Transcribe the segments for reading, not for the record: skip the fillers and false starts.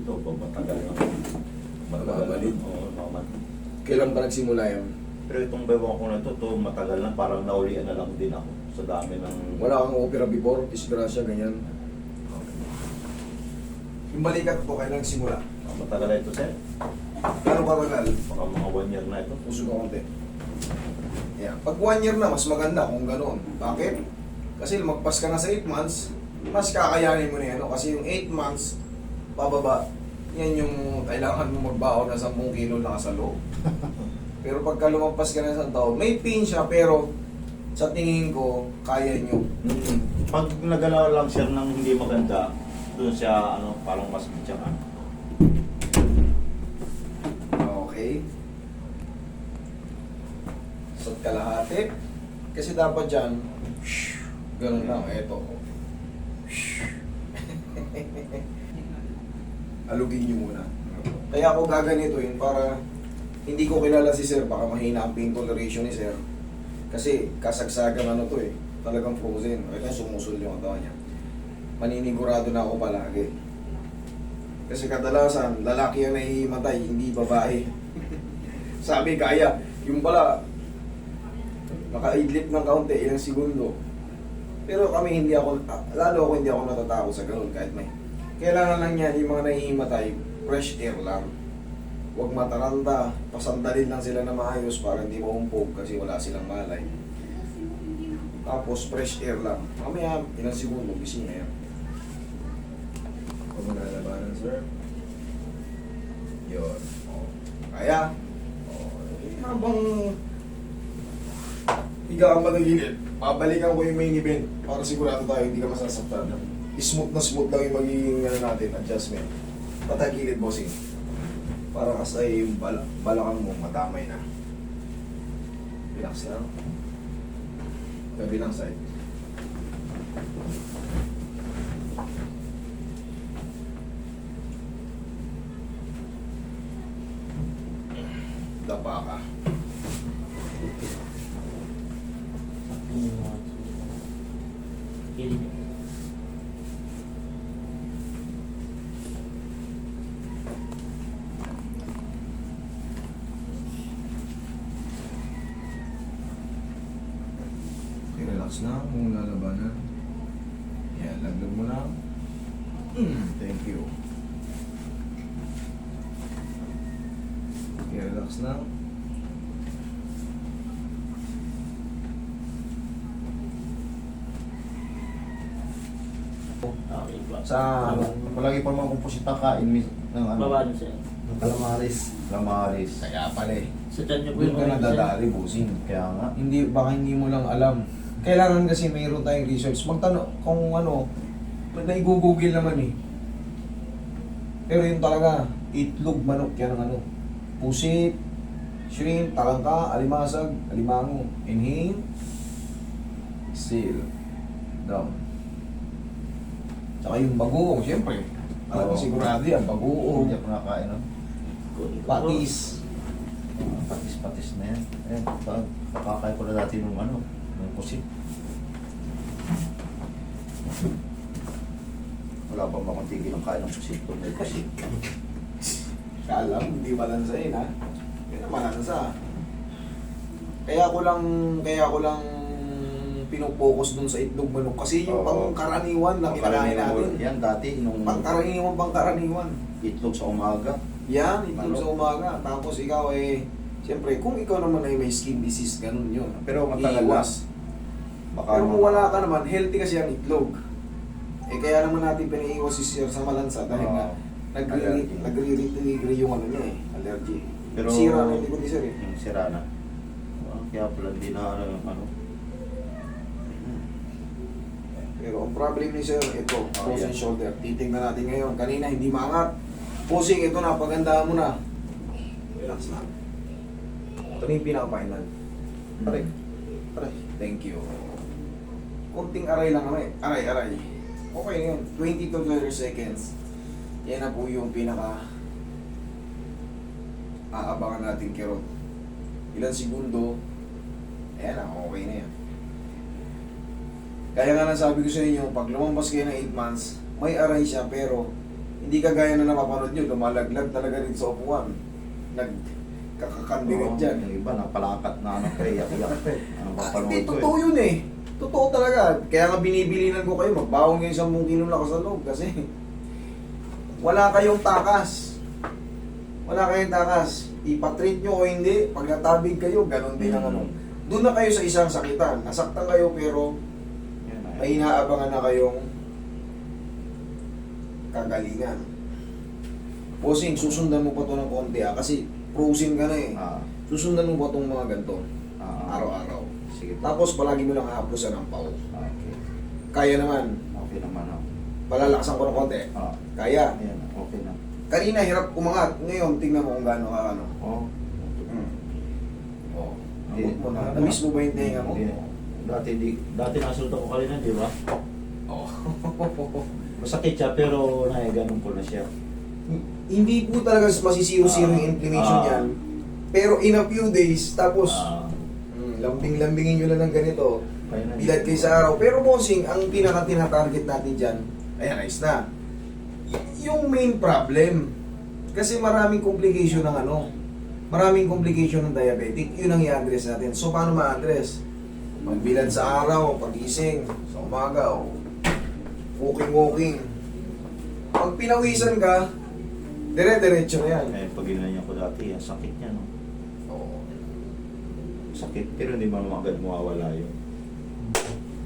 ito, pag matagal na. Mababalik. Oo, naman. Kailan ba nagsimula yun? Pero itong bewang ko na ito, matagal na, parang naulian na lang din ako sa dami ng... Wala kang opera before, disgrasya, ganyan. Yung balikat po, kailan nagsimula? Matagal na ito, sir. Gano'ng katagal? Baka mga 1 year na ito. Puso ka konti. Yeah. Pag 1 year na, mas maganda kung gano'n. Bakit? Kasi lumagpas ka na sa 8 months, mas kakayanin mo na yan. No? Kasi yung 8 months, pababa, yan yung kailangan mo magbaon na 10 kilo na sa loob. Pero pagka lumagpas ka na sa taon, may pain siya, pero sa tingin ko, kaya nyo. Pag nagalaw lang siya ng hindi maganda, doon siya, parang mas tsaka. Okay. Sa kalahati. Kasi dapat dyan, ganun lang, eto. Alugin nyo muna. Kaya ako gaganituin para hindi ko kilala si sir, baka mahina ang pain toleration ni sir. Kasi kasagsagan to eh. Talagang frozen. Kaya sumusul yung katawan niya. Maninigurado na ako palagi. Kasi kadalasan, lalaki ang nahihimatay, hindi babae. Sabi kaya, yung pala, makaidlip ng kaunti, ilang segundo. Pero kami hindi ako, lalo ako hindi ako natatakot sa ganun kahit may. Kailangan lang yan, yung mga nahihimatay, fresh air lang. Huwag mataranta, pasandalin lang sila na maayos para hindi maumpog kasi wala silang malay. Tapos fresh air lang. Mamaya, ilang segundo, gising na yan. Huwag mo nalabanan, sir. Yun. Kaya, habang higa ka matagilid, pabalikan ko yung main event para sigurado tayo hindi ka masasaktan. Smooth lang yung magiging natin, adjustment. Patagilid, bossing. Para kasi yung balakang mo matamay na. Relax lang. Kabilang side. Dapa ka. Relax na kung lalabanan. Yan, lagdag mo na. Thank you. Okay, relax na. Okay, ba? Sa Palagi pa naman kung po si Takain ng Baba niyo, sir. ng Calamares. Calamares. kaya pala eh. Sa dyan niyo po Doon yung ka ulit, sir. nadadali, bossing. Kaya nga. Hindi, baka hindi mo lang alam. Kailangan kasi mayroon tayong research. Magtanong kung naigugugil naman eh. Pero yun talaga, itlog, manok, yan ang pusit, shrimp, talangka, alimasag, alimango. Inhale. Exhale. Down. Tsaka yung bagoong, siyempre. Talagang Oo. sigurado yan, bagoong. Hindi ako nakakain, no? Patis. Patis-patis na yan. Ayan, kakakain ko na dati nung nung pusit. Wala pa ba tigil ang kain ng pusit kung may pusit? Kala mo, hindi malansain ha. Yan ang malansa. Kaya ko lang pinopokus dun sa itlog manok kasi yung Oo. pangkaraniwan na kinakain natin. Yan dati, nung Pangkaraniwan. itlog sa umaga. Yan, itlog Manok. sa umaga. Tapos ikaw siyempre, kung ikaw naman ay may skin disease, ganun yun. Pero matagal Iiwas. Baka Pero kung wala ka naman, healthy kasi ang itlog. Kaya naman natin pinaiiwas si Sir sa malansa dahil nga allergy. nagre-trigger yung niya allergy. Pero- Sira na hindi ko ni Sir eh. yung sirana. Kaya pala hindi na Pero ang problem ni Sir, ito, frozen yan. shoulder. Titingnan natin ngayon. Kanina hindi maangat. Posing, ito na, pagandahan mo na. Relax na. Ito na yung pinaka-final. Aray. Aray. Thank you. Kunting aray lang naman eh. Aray. Okay na yun. 20 to 30 seconds. Yan na po yung pinaka aabangan natin kirot. Ilang segundo. Ayan na, okay na yan. Kaya nga nasabi ko sa inyo, pag lumampas kayo ng 8 months, may aray siya pero Hindi kagaya na napapanood nyo, lumalaglag talaga rin sa upuan. Nagkakakandirit Oo, dyan. Yung iba, napalakat na ano, pre, yak-yak. Ano ba Hindi, panood ko totoo yun eh. Totoo talaga. Kaya nga binibilinan ko kayo, magbawang kayo 10 kilo lakas sa loob kasi wala kayong takas. Wala kayong takas. Ipatreat nyo o hindi, pag natabig kayo, ganun din ang ano. Doon na kayo sa isang sakitan. Nasaktan kayo pero Yan, ay. may inaabangan na kayong kagalingan. Bossing, susundan mo pa to ng konti kasi frozen ka na eh. Ah, Susundan mo pa tong mga ganito, ah, araw-araw. Sige po. Tapos palagi mo lang hahapusan ng pau. Okay. Kaya naman, Okay naman ako. palalakasan ko ng konti. Ah, Kaya. ayan, okay na. Kanina hirap umangat. Ngayon, tingnan mo kung gaano ka ano. Oh. Oh. Hindi. Abot mo na. Namiss mo ba yung tenga mo? Hindi. Dati nasulta ko kanina, di ba? Oh. Masakit siya, pero ganun ko na siya. Hindi po talaga masisiro-siro yung inflammation Ah. yan. Pero in a few days, tapos Ah, lambing-lambingin nyo lang ng ganito. kaya na- Bilad kayo sa araw. Pero bossing, ang pinaka-tina-target natin dyan, ayan, ayos na. Yung main problem, kasi maraming complication ng ano, maraming complication ng diabetic, yun ang i-address natin. So, paano ma-address? Magbilad sa araw, pagising, sa umaga, o walking. Pag pinawisan ka, dire-diretso na yan. Eh, pag ginanyan ko dati, ang sakit niya, no? Oo. Sakit, pero hindi mo agad mawawala yun.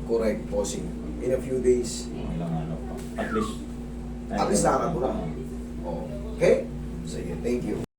Correct, bossing. In a few days, Ilang ano pa. At least nakakad mo na. Oo. Okay? Sige, thank you.